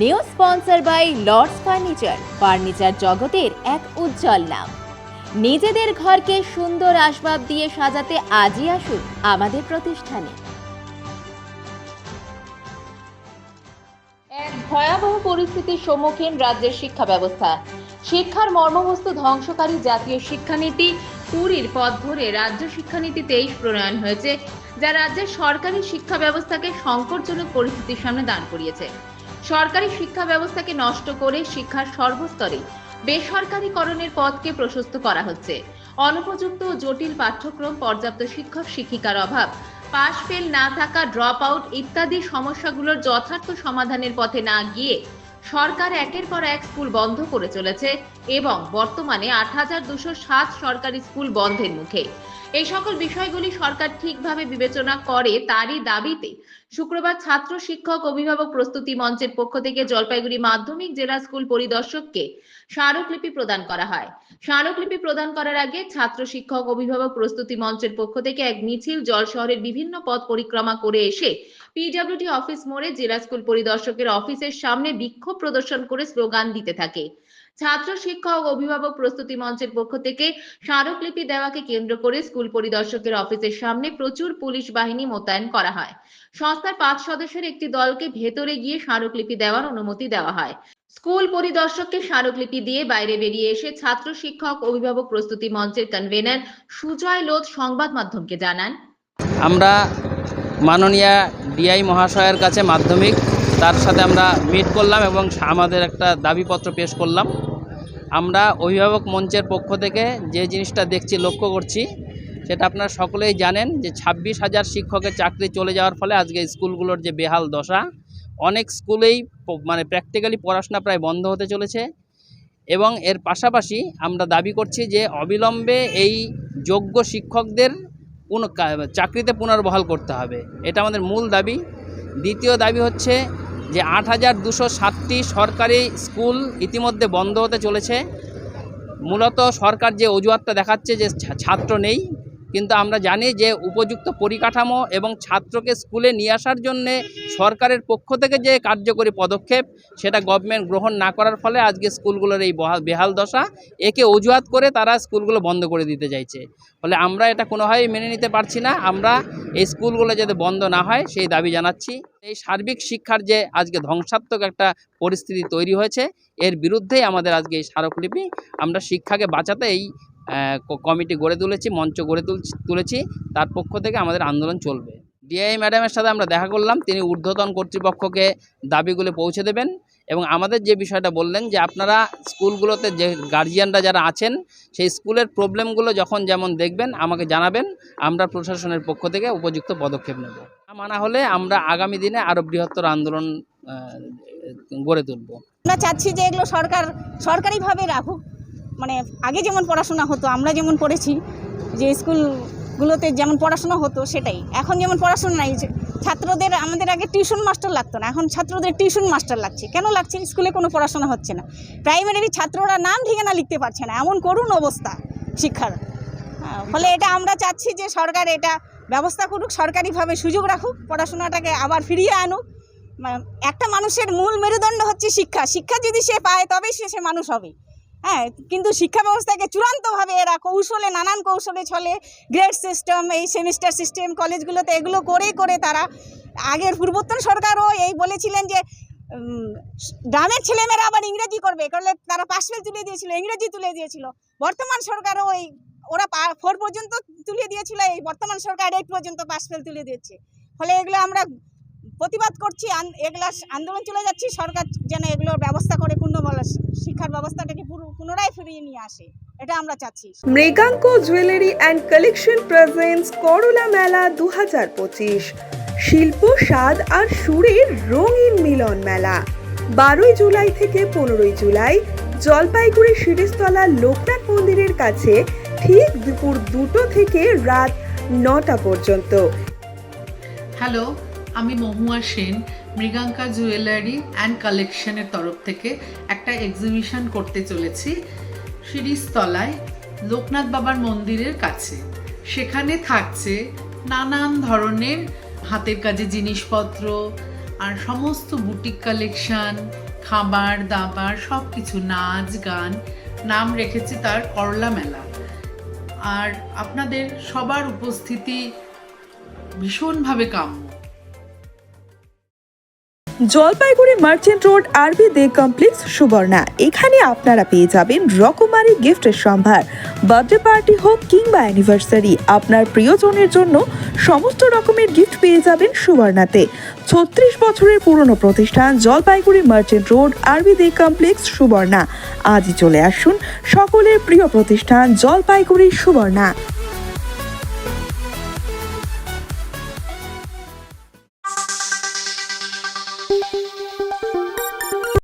New sponsor by Lords furniture জগতের এক উজ্জ্বল নাম। নিজেদের ঘরকে সুন্দর আসবাব দিয়ে সাজাতে আজই আসুন আমাদের প্রতিষ্ঠানে। এক ভয়াবহ পরিস্থিতির সম্মুখীন রাজ্যের শিক্ষা ব্যবস্থা। শিক্ষার মর্মবস্তু ধ্বংসকারী জাতীয় শিক্ষানীতি 20 পথ ধরে রাজ্য শিক্ষানীতি 23 প্রণয়ন হয়েছে, যা রাজ্যের সরকারি শিক্ষা ব্যবস্থাকে সংকটজনক পরিস্থিতির সামনে দাঁড় করিয়েছে। সরকারি শিক্ষা ব্যবস্থাকে নষ্ট করে শিক্ষার সর্বস্তরে বেসরকারীকরণের পথকে প্রশস্ত করা হচ্ছে। অনুপযুক্ত ও জটিল পাঠ্যক্রম, পর্যাপ্ত শিক্ষক শিক্ষিকার অভাব, পাস ফেল না থাকা, ড্রপ আউট ইত্যাদি সমস্যাগুলোর যথার্থ সমাধানের পথে না গিয়ে সরকার একের পর এক স্কুল বন্ধ করে চলেছে এবং বর্তমানে ৮,২০৭ সরকারি স্কুল বন্ধের মুখে। এই সকল বিষয়গুলি সরকার ঠিকভাবে বিবেচনা করে তারই দাবিতে শুক্রবার ছাত্র শিক্ষক অভিভাবক প্রস্তুতি মঞ্চের পক্ষ থেকে জলপাইগুড়ি মাধ্যমিক জেলা স্কুল পরিদর্শককে স্মারকলিপি প্রদান করা হয়। স্মারকলিপি প্রদান করার আগে ছাত্র শিক্ষক অভিভাবক প্রস্তুতি মঞ্চের পক্ষ থেকে এক মিছিল জল শহরের বিভিন্ন পথ পরিক্রমা করে এসে পিডব্লিউডি অফিস মোড়ে জেলা স্কুল পরিদর্শকের অফিসের সামনে বিক্ষোভ প্রদর্শন করে স্লোগান দিতে থাকে। ছাত্র শিক্ষক অভিভাবক প্রস্তুতি মঞ্চের পক্ষ থেকে স্মারকলিপি দেওয়াকে কেন্দ্র করে স্কুল পরিদর্শকের অফিসের সামনে প্রচুর পুলিশ বাহিনী মোতায়েন করা হয়। সংস্থার 5 সদস্যের একটি দলকে ভেতরে গিয়ে স্মারকলিপি দেওয়ার অনুমতি দেওয়া হয়। স্কুল পরিদর্শককে স্মারকলিপি দিয়ে বাইরে বেরিয়ে এসে ছাত্র শিক্ষক অভিভাবক প্রস্তুতি মঞ্চের কনভেনার সুজয় লোধ সংবাদ মাধ্যমকে জানান, আমরা মাননীয় ডিআই মহাশয়ের কাছে মাধ্যমিক তার সাথে আমরা মিট করলাম এবং আমাদের একটা দাবিপত্র পেশ করলাম। আমরা অভিভাবক মঞ্চের পক্ষ থেকে যে জিনিসটা দেখছি, লক্ষ্য করছি, সেটা আপনারা সকলেই জানেন যে 26,000 শিক্ষকের চাকরি চলে যাওয়ার ফলে আজকে স্কুলগুলোর যে বেহাল দশা, অনেক স্কুলেই মানে প্র্যাকটিক্যালি পড়াশোনা প্রায় বন্ধ হতে চলেছে। এবং এর পাশাপাশি আমরা দাবি করছি যে অবিলম্বে এই যোগ্য শিক্ষকদের চাকরিতে পুনর্বহাল করতে হবে, এটা আমাদের মূল দাবি। দ্বিতীয় দাবি হচ্ছে যে 8,260টি সরকারি স্কুল ইতিমধ্যে বন্ধ হতে চলেছে। মূলত সরকার যে অজুহাতটা দেখাচ্ছে যে ছাত্র নেই, কিন্তু আমরা জানি যে উপযুক্ত পরিকাঠামো এবং ছাত্রকে স্কুলে নিয়ে আসার জন্যে সরকারের পক্ষ থেকে যে কার্যকরী পদক্ষেপ, সেটা গভর্নমেন্ট গ্রহণ না করার ফলে আজকে স্কুলগুলোর এই বেহাল দশা। একে অজুহাত করে তারা স্কুলগুলো বন্ধ করে দিতে চাইছে। ফলে আমরা এটা কোনোভাবেই মেনে নিতে পারছি না। আমরা এই স্কুলগুলো যাতে বন্ধ না হয় সেই দাবি জানাচ্ছি। এই সার্বিক শিক্ষার যে আজকে ধ্বংসাত্মক একটা পরিস্থিতি তৈরি হয়েছে, এর বিরুদ্ধেই আমাদের আজকে এই স্মারকলিপি। আমরা শিক্ষাকে বাঁচাতে এই কমিটি গড়ে তুলেছি, মঞ্চ গড়ে তুলেছি, তার পক্ষ থেকে আমাদের আন্দোলন চলবে। ডিআই ম্যাডামের সাথে আমরা দেখা করলাম, তিনি ঊর্ধ্বতন কর্তৃপক্ষকে দাবিগুলো পৌঁছে দেবেন এবং আমাদের যে বিষয়টা বললেন যে আপনারা স্কুলগুলোতে যে গার্জিয়ানরা যারা আছেন সেই স্কুলের প্রবলেমগুলো যখন যেমন দেখবেন আমাকে জানাবেন, আমরা প্রশাসনের পক্ষ থেকে উপযুক্ত পদক্ষেপ নেব। মানা হলে আমরা আগামী দিনে আরও বৃহত্তর আন্দোলন গড়ে তুলব। আমরা চাচ্ছি যে এগুলো সরকারিভাবে রাখুক, মানে আগে যেমন পড়াশোনা হতো, আমরা যেমন পড়েছি, যে স্কুলগুলোতে যেমন পড়াশোনা হতো সেটাই। এখন যেমন পড়াশোনা নাই, ছাত্রদের আমাদের আগে টিউশন মাস্টার লাগতো না, এখন ছাত্রদের টিউশন মাস্টার লাগছে। কেন লাগছে? স্কুলে কোনো পড়াশোনা হচ্ছে না। প্রাইমারির ছাত্ররা নাম ঠিকানা লিখতে পারছে না, এমন করুণ অবস্থা শিক্ষার। ফলে এটা আমরা চাচ্ছি যে সরকার এটা ব্যবস্থা করুক, সরকারিভাবে সুযোগ রাখুক, পড়াশোনাটাকে আবার ফিরিয়ে আনুক। একটা মানুষের মূল মেরুদণ্ড হচ্ছে শিক্ষা। শিক্ষা যদি সে পায় তবেই সে মানুষ হবে। হ্যাঁ, কিন্তু শিক্ষা ব্যবস্থাকে চূড়ান্তভাবে এরা নানান কৌশলে চলে। গ্রেড সিস্টেম, এই সেমিস্টার সিস্টেম কলেজগুলোতে এগুলো করে তারা আগের পূর্বতন সরকারও এই বলেছিলেন যে গ্রামের ছেলেমেয়েরা আবার ইংরেজি করবে, তারা পাস ফেল তুলে দিয়েছিল, ইংরেজি তুলে দিয়েছিল। বর্তমান সরকারও ওরা 4 পর্যন্ত তুলে দিয়েছিল, এই বর্তমান সরকার 8 পর্যন্ত পাস ফেল তুলে দিয়েছে। ফলে এগুলো আমরা প্রতিবাদ করছি, এগুলা আন্দোলন চলে যাচ্ছি। সরকার যেন এগুলোর ব্যবস্থা করে শিক্ষার ব্যবস্থাটাকে পুনরায় ফিরিয়ে নিয়ে আসে, এটা আমরা চাচ্ছি। মৃগাঙ্কো জুয়েলারি অ্যান্ড কালেকশন প্রেজেন্টস করলা মেলা 2025, শিল্প, স্বাদ আর সুরের রঙিন মিলন মেলা। 12 জুলাই থেকে 15 জুলাই জলপাইগুড়ি শিরিষতলা লোকনাথ মন্দিরের কাছে, ঠিক দুপুর 2টো থেকে রাত 9টা পর্যন্ত। হ্যালো, আমি মহুয়া সেন মৃগাঙ্কা জুয়েলারি অ্যান্ড কালেকশনের তরফ থেকে একটা এক্সিবিশন করতে চলেছি শিরিষতলায় লোকনাথ বাবার মন্দিরের কাছে। সেখানে থাকছে নানান ধরনের হাতের কাজে জিনিসপত্র আর সমস্ত বুটিক কালেকশন, খাবার দাবার সব কিছু, নাচ গান, নাম রেখেছি তার করলা মেলা। আর আপনাদের সবার উপস্থিতি ভীষণভাবে কাম্য। জলপাইগুড়ি মার্চেন্ট রোড আরবি দে কমপ্লেক্স সুবর্ণা। এখানে আপনারা পেয়ে যাবেন রকমারি গিফটের সম্ভার। বার্থডে পার্টি হোক কিংবা অ্যানিভার্সারি, আপনার প্রিয়জনের জন্য সমস্ত রকমের গিফট পেয়ে যাবেন সুবর্ণাতে। 36 বছরের পুরনো প্রতিষ্ঠান জলপাইগুড়ি মার্চেন্ট রোড আরবি দে কমপ্লেক্স সুবর্ণা। আজই চলে আসুন সকলের প্রিয় প্রতিষ্ঠান জলপাইগুড়ি সুবর্ণা।